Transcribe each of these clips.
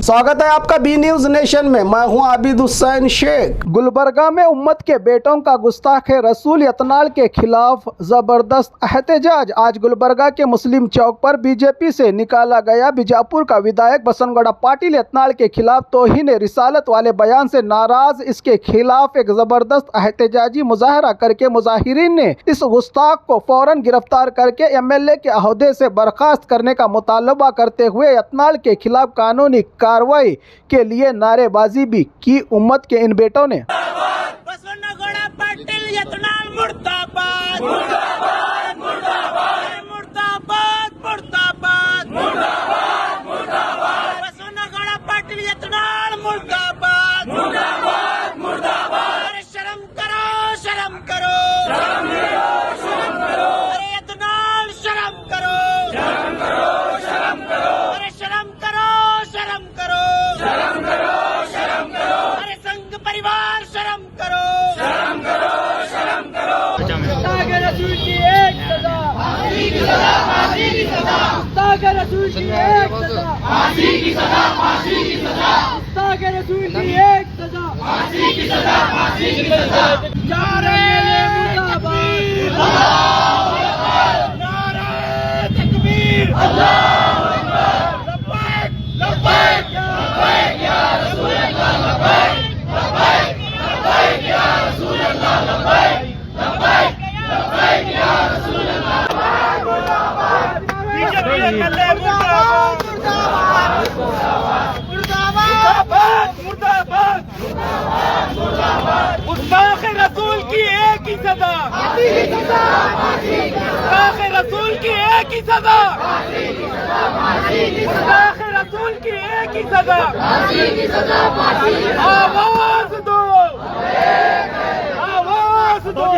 स्वागत है आपका बी न्यूज नेशन में। मैं हूं आबिद हुसैन शेख। गुलबर्गा में उम्मत के बेटों का गुस्ताख रसूल यतनाल के खिलाफ जबरदस्त एहतजाज। आज गुलबर्गा के मुस्लिम चौक पर बीजेपी से निकाला गया। बीजापुर का विधायक बसनगौड़ा पाटिल यतनाल के खिलाफ तौहीन रिसालत वाले बयान से नाराज इसके खिलाफ एक जबरदस्त एहतजाजी मुजाहरा करके मुजाहिरीन ने इस गुस्ताख को फौरन गिरफ्तार करके MLA के अहदे से बर्खास्त करने का मुतालबा करते हुए यतनाल के खिलाफ कानूनी कार्रवाई के लिए नारेबाजी भी की। उम्मत के इन बेटों ने बसनगौड़ा पाटिल यतनाल मुर्दाबाद मुर्दाबाद मुर्दाबाद मुर्दाबाद मुर्दाबाद मुर्दाबाद बसनगौड़ा पाटिल यतनाल मुर्दाबाद मुर्दाबाद मुर्दाबाद। अरे शर्म करो शर्म करो शर्म करो शर्म करो। अरे यतनाल शर्म करो शर्म करो शर्म करो। अरे शर्म करो शर्म करो शर्म करो शर्म करो। अरे संघ परिवार शर्म करो शर्म करो शर्म करो। ताकि रसूल की एक सजा फांसी की सजा फांसी की सजा। ताकि रसूल की एक सजा फांसी की सजा फांसी की सजा। ताकि रसूल की एक सजा फांसी की सजा फांसी की सजा। नारे मुर्दाबाद अल्लाहू अकबर नारे तकबीर अल्लाहू अकबर। लब्बैक लब्बैक लब्बैक या रसूल अल्लाह लब्बैक लब्बैक लब्बैक या रसूल अल्लाह लब्बैक लब्बैक लब्बैक या रसूल अल्लाह मुर्दाबाद। बीजेपी MLA मुर्दाबाद मुर्दाबाद मुर्दाबाद मुर्दाबाद। गुस्ताख रसूल की एक ही सजा गुस्ताख रसूल की एक ही सजा गुस्ताख रसूल की एक ही सजा। आवाज दो आवाज दो।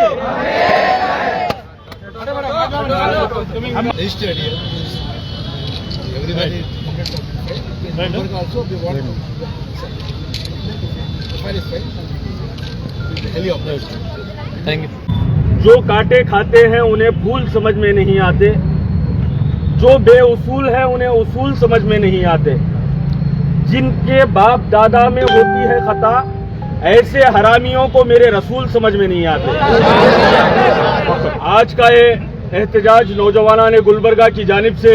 जो कांटे खाते हैं उन्हें फूल समझ में नहीं आते, जो बेउसूल है उन्हें उसूल समझ में नहीं आते। जिनके बाप दादा में होती है खता, ऐसे हरामियों को मेरे रसूल समझ में नहीं आते। आज का ये एहतजाज नौजवानों ने गुलबर्गा की जानिब से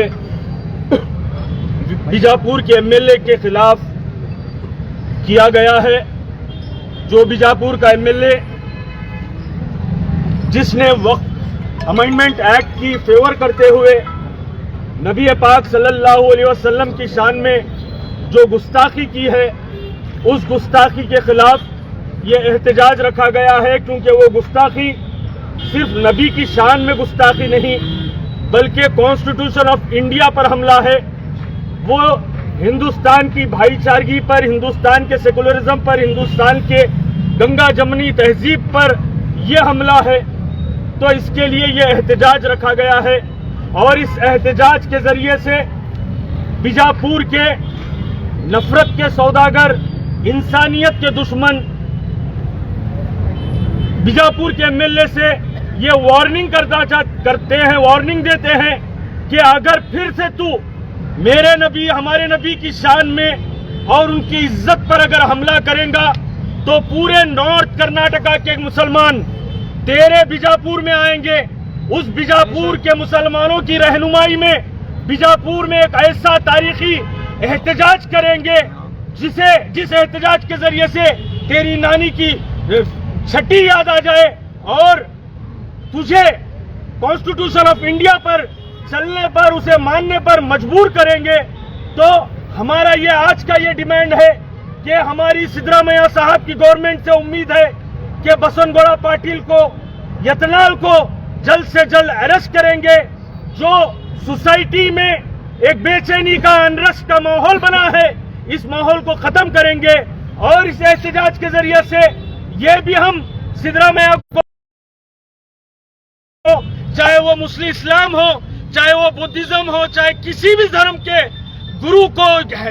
बीजापुर के MLA के खिलाफ किया गया है। जो बीजापुर का MLA जिसने वक्फ अमेंडमेंट एक्ट की फेवर करते हुए नबी पाक सल्लल्लाहु अलैहि वसल्लम की शान में जो गुस्ताखी की है, उस गुस्ताखी के खिलाफ ये एहतजाज रखा गया है। क्योंकि वो गुस्ताखी सिर्फ नबी की शान में गुस्ताखी नहीं, बल्कि कॉन्स्टिट्यूशन ऑफ इंडिया पर हमला है। वो हिंदुस्तान की भाईचारगी पर, हिंदुस्तान के सेकुलरिज्म पर, हिंदुस्तान के गंगा जमनी तहजीब पर यह हमला है। तो इसके लिए यह एहतजाज रखा गया है। और इस एहतजाज के जरिए से बीजापुर के नफरत के सौदागर, इंसानियत के दुश्मन बीजापुर के MLA से ये वार्निंग करते हैं, वार्निंग देते हैं कि अगर फिर से तू मेरे नबी, हमारे नबी की शान में और उनकी इज्जत पर अगर हमला करेगा तो पूरे नॉर्थ कर्नाटका के मुसलमान तेरे बीजापुर में आएंगे। उस बीजापुर के मुसलमानों की रहनुमाई में बीजापुर में एक ऐसा तारीखी एहतजाज करेंगे जिस एहतजाज के जरिए से तेरी नानी की छठी याद आ जाए और तुझे कॉन्स्टिट्यूशन ऑफ इंडिया पर चलने पर, उसे मानने पर मजबूर करेंगे। तो हमारा ये आज का ये डिमांड है कि हमारी सिद्धरामैया साहब की गवर्नमेंट से उम्मीद है कि बसनगौड़ा पाटिल को, यतनाल को जल्द से जल्द अरेस्ट करेंगे। जो सोसाइटी में एक बेचैनी का, अनरेस्ट का माहौल बना है, इस माहौल को खत्म करेंगे। और इस एहतजाज के जरिए से ये भी हम सिद्धरामैया को, चाहे वो मुस्लिम इस्लाम हो, चाहे वो बुद्धिज्म हो, चाहे किसी भी धर्म के गुरु को,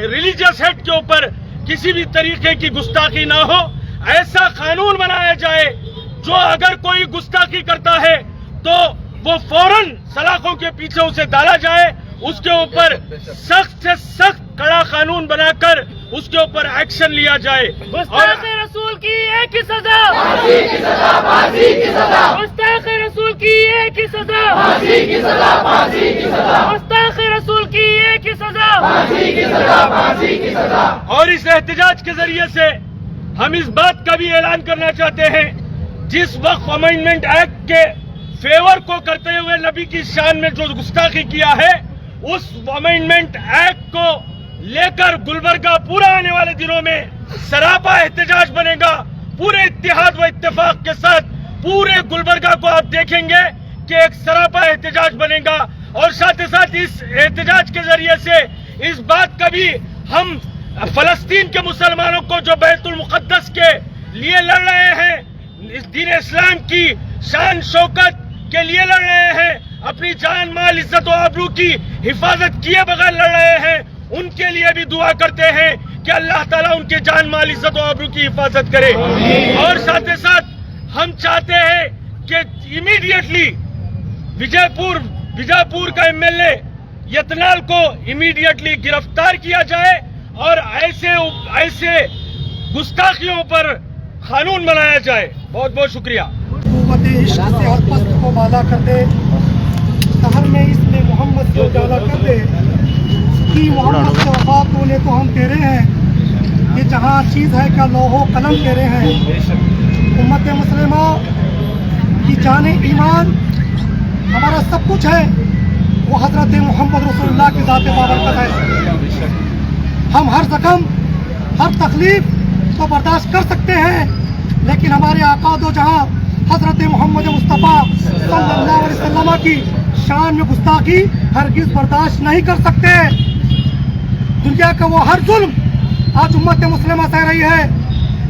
रिलीजियस हेड के ऊपर किसी भी तरीके की गुस्ताखी ना हो, ऐसा कानून बनाया जाए जो अगर कोई गुस्ताखी करता है तो वो फौरन सलाखों के पीछे उसे डाला जाए, उसके ऊपर सख्त से सख्त कड़ा कानून बनाकर उसके ऊपर एक्शन लिया जाए। गुस्ताख रसूल की एक ही सजा, गुस्ताख रसूल की एक ही सजा, गुस्ताख रसूल की एक ही सजा। और इस एहतजाज के जरिए से हम इस बात का भी ऐलान करना चाहते हैं, जिस वक्त अमेंडमेंट एक्ट के फेवर को करते हुए नबी की शान में जो गुस्ताखी किया है, उस अमेंडमेंट एक्ट को लेकर गुलबर्गा पूरा आने वाले दिनों में सरापा एहतजाज बनेगा। पूरे इत्तेहाद व इत्तेफाक के साथ पूरे गुलबर्गा को आप देखेंगे कि एक सरापा एहतजाज बनेगा। और साथ ही साथ इस एहतजाज के जरिए से इस बात का भी हम फलस्तीन के मुसलमानों को जो बैतुल मुक़द्दस के लिए लड़ रहे हैं, इस दीन इस्लाम की शान शौकत के लिए लड़ रहे हैं, अपनी जान माल इज्जत और आबरू की हिफाजत किए बगैर लड़ रहे हैं, उनके लिए भी दुआ करते हैं कि अल्लाह ताला उनके जान माल इज्जत और आबरू की हिफाजत करे। और साथ ही साथ हम चाहते हैं कि इमीडिएटली बीजापुर का एमएलए यतनाल को इमीडिएटली गिरफ्तार किया जाए और ऐसे गुस्ताखियों पर कानून बनाया जाए। बहुत बहुत शुक्रिया। इश्क से हर पस्त को बाला कर दे, शहर में इसमें मोहम्मद को उजाला कर दे कि मोहम्मद से वफा तूने तो हम तेरे हैं, ये जहाँ चीज़ है क्या लोहो कलम तेरे हैं। उम्मत मुस्लिमा की जाने ईमान हमारा सब कुछ है, वो हजरत मोहम्मद रसूलुल्लाह की ज़ात बाबरकत है। हम हर जख्म हर तकलीफ को बर्दाश्त कर सकते हैं, लेकिन हमारे आका दो जहाँ हजरत मोहम्मद मुस्तफ़ा सल्लल्लाहु अलैहि वसल्लम की शान में गुस्ताखी हरगिज़ बर्दाश्त नहीं कर सकते। दुनिया का वो हर जुल्म आज उम्मत मुस्लिमा सह रही है,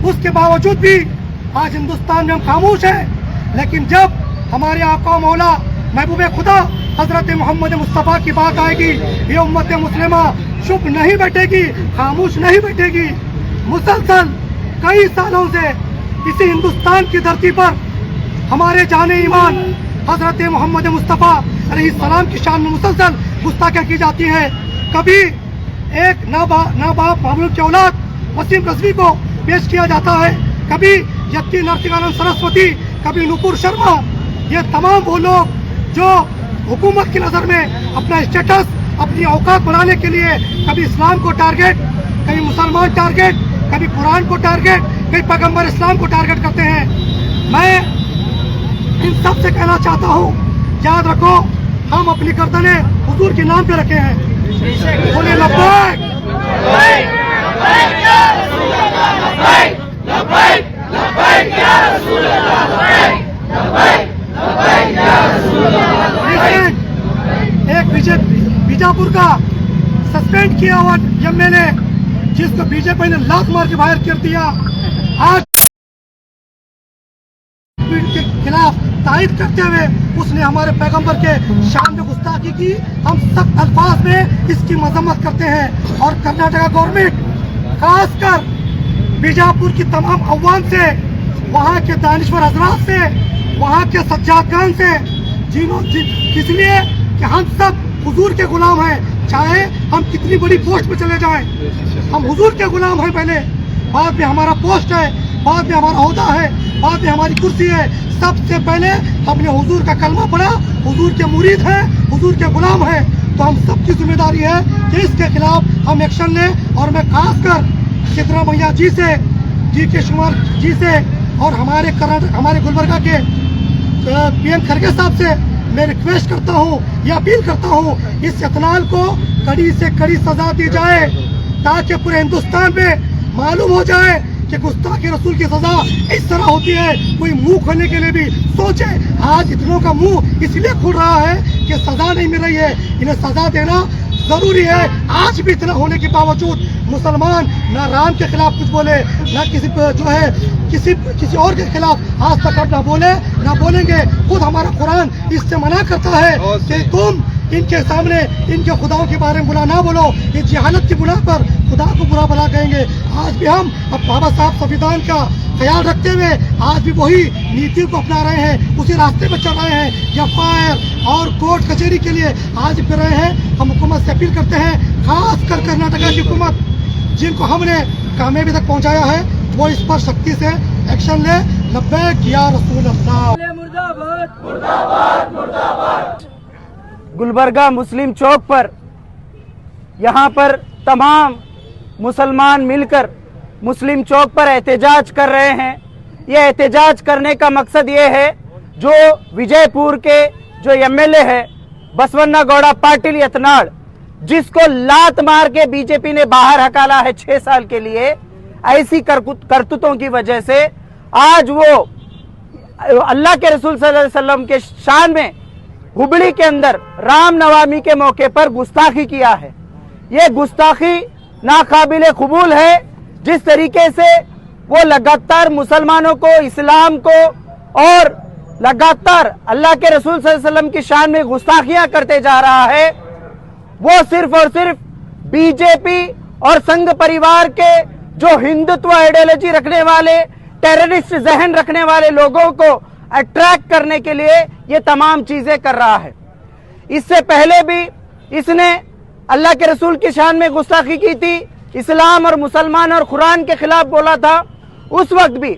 उसके बावजूद भी आज हिंदुस्तान में हम खामोश हैं। लेकिन जब हमारे आका मौला महबूब खुदा हजरत मोहम्मद मुस्तफ़ा की बात आएगी, ये उम्मत मुस्लिमा चुप नहीं बैठेगी, खामोश नहीं बैठेगी। मुसलसल कई सालों से इसी हिंदुस्तान की धरती पर हमारे जाने ईमान हजरत मोहम्मद मुस्तफ़ा अलैहिस्सलाम की शान में मुसलसल गुस्ताखियाँ की जाती है। कभी एक नाबाप मामलूक की औलाद वसीम रज़वी को पेश किया जाता है, कभी यत्ती नरसिंहानंद सरस्वती, कभी नुपुर शर्मा। ये तमाम वो लोग जो हुकूमत की नज़र में अपना स्टेटस अपनी औकात बढ़ाने के लिए कभी इस्लाम को टारगेट, कभी मुसलमान टारगेट, कभी कुरान को टारगेट, कभी पैगम्बर इस्लाम को टारगेट करते हैं। मैं इन सब से कहना चाहता हूँ, याद रखो हम अपनी गर्दनें हुजूर के नाम पे रखे हैं। बोले लब्बैक एक बीजापुर का सस्पेंड किया हुआ एमएलए जिसको बीजेपी ने लात मार के बाहर कर दिया, आज के खिलाफ तायद करते हुए उसने हमारे पैगंबर के शान में गुस्ताखी की। हम सख्त अल्फाज में इसकी मजम्मत करते हैं और कर्नाटका गवर्नमेंट खासकर बीजापुर की तमाम अवाम से, वहाँ के दानिश्वर हजरात से, वहाँ के सज्जादगान से, इसलिए कि हम सब हुजूर के गुलाम हैं, चाहे हम कितनी बड़ी पोस्ट पे चले जाएं, हम हुजूर के गुलाम हैं पहले, बाद में हमारा पोस्ट है, बाद में हमारा ओहदा है, बाद में हमारी कुर्सी है। सबसे पहले हमने हुजूर का कलमा पढ़ा, हुजूर के मुरीद हैं, हुजूर के गुलाम हैं, तो हम सबकी जिम्मेदारी है कि इसके खिलाफ हम एक्शन लें। और मैं खासकर सिद्धरा मैया जी से, DK शिवकुमार जी से और हमारे गुलबर्गा के PM खड़गे साहब से मैं रिक्वेस्ट करता हूँ, या अपील करता हूँ, इस यतनाल को कड़ी से कड़ी सजा दी जाए ताकि पूरे हिंदुस्तान में मालूम हो जाए कि गुस्ताखी रसूल की सजा इस तरह होती है। कोई मुंह खोलने के लिए भी सोचे। आज इतनों का मुंह इसलिए खुल रहा है कि सजा नहीं मिल रही है, इन्हें सजा देना जरूरी है। आज भी इतना होने के बावजूद मुसलमान ना राम के खिलाफ कुछ बोले, ना किसी और के खिलाफ आज तक अब ना बोले ना बोलेंगे। खुद हमारा कुरान इससे मना करता है कि तुम इनके सामने इनके खुदाओं के बारे में बुरा ना बोलो, इस जहालत की बुरा पर खुदा को बुरा भला कहेंगे। आज भी हम अब बाबा साहब संविधान का ख्याल रखते हुए आज भी वही नीति को अपना रहे हैं, उसी रास्ते पर चल रहे हैं। एफआईआर और कोर्ट कचहरी के लिए आज फिर रहे हैं। हम हुकूमत से अपील करते हैं, खास कर कर्नाटका की हुकूमत, जिनको हमने कामयाबी तक पहुंचाया है वो इस पर सख्ती से एक्शन ले। लब्बैक या रसूल अल्लाह। गुलबर्गा मुस्लिम चौक पर यहाँ पर तमाम मुसलमान मिलकर मुस्लिम चौक पर एहतजाज कर रहे हैं। ये एहतजाज करने का मकसद ये है, जो विजयपुर के जो एमएलए है बसवन्ना गौड़ा पाटिल यत्नाड़, जिसको लात मार के बीजेपी ने बाहर हकाला है 6 साल के लिए, ऐसी करतूतों की वजह से आज वो अल्लाह के रसूल सल्लल्लाहु अलैहि वसल्लम के शान में हुबली के अंदर रामनवमी के मौके पर गुस्ताखी किया है। ये गुस्ताखी नाकाबिले कबूल है। जिस तरीके से वो लगातार मुसलमानों को, इस्लाम को और लगातार अल्लाह के रसूल सल्लल्लाहु अलैहि वसल्लम की शान में गुस्ताखियां करते जा रहा है, वो सिर्फ और सिर्फ बीजेपी और संघ परिवार के जो हिंदुत्व आइडियोलॉजी रखने वाले, टेररिस्ट जहन रखने वाले लोगों को अट्रैक्ट करने के लिए ये तमाम चीजें कर रहा है। इससे पहले भी इसने अल्लाह के रसूल की शान में गुस्ताखी की थी, इस्लाम और मुसलमान और कुरान के खिलाफ बोला था। उस वक्त भी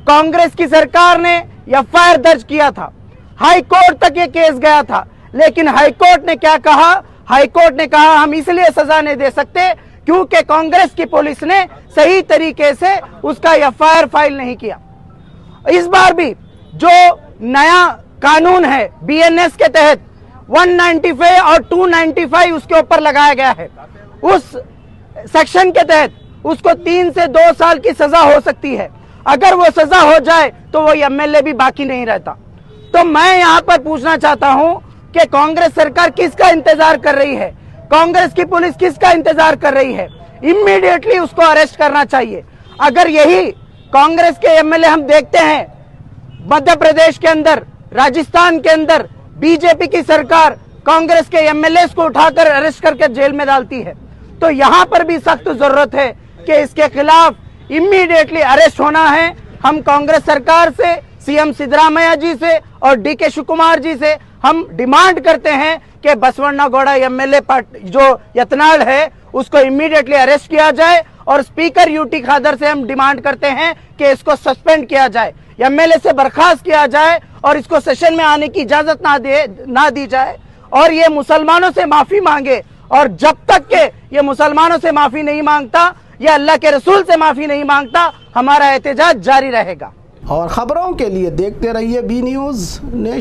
कांग्रेस की सरकार ने एफआईआर दर्ज किया था, हाई कोर्ट तक ये केस गया था, लेकिन हाई कोर्ट ने क्या कहा? हाई कोर्ट ने कहा हम इसलिए सजा नहीं दे सकते क्योंकि कांग्रेस की पुलिस ने सही तरीके से उसका एफआईआर फाइल नहीं किया। इस बार भी जो नया कानून है बीएनएस के तहत 195 और 295 उसके ऊपर लगाया गया है, उस सेक्शन के तहत उसको 3 से 2 साल की सजा हो सकती है। अगर वो सजा हो जाए तो वो एमएलए भी बाकी नहीं रहता। तो मैं यहाँ पर पूछना चाहता हूँ कि कांग्रेस सरकार किसका इंतजार कर रही है? कांग्रेस की पुलिस किसका इंतजार कर रही है? इमीडिएटली उसको अरेस्ट करना चाहिए। अगर यही कांग्रेस के एमएलए हम देखते हैं मध्य प्रदेश के अंदर, राजस्थान के अंदर बीजेपी की सरकार कांग्रेस के एमएलए को उठाकर अरेस्ट करके जेल में डालती है, तो यहाँ पर भी सख्त जरूरत है कि इसके खिलाफ इमीडिएटली अरेस्ट होना है। हम कांग्रेस सरकार से, सीएम सिद्धरामैया जी से और डीके शिव कुमार जी से हम डिमांड करते हैं कि बसवन्ना गौड़ा एमएलए जो यत्नाड़ है उसको इमीडिएटली अरेस्ट किया जाए, और स्पीकर यूटी खादर से हम डिमांड करते हैं कि इसको सस्पेंड किया जाए, एमएलए से बर्खास्त किया जाए और इसको सेशन में आने की इजाजत ना दी जाए, और ये मुसलमानों से माफी मांगे। और जब तक के ये मुसलमानों से माफी नहीं मांगता या अल्लाह के रसूल से माफी नहीं मांगता, हमारा एहतजाज जारी रहेगा। और खबरों के लिए देखते रहिए बी न्यूज़ नेशन।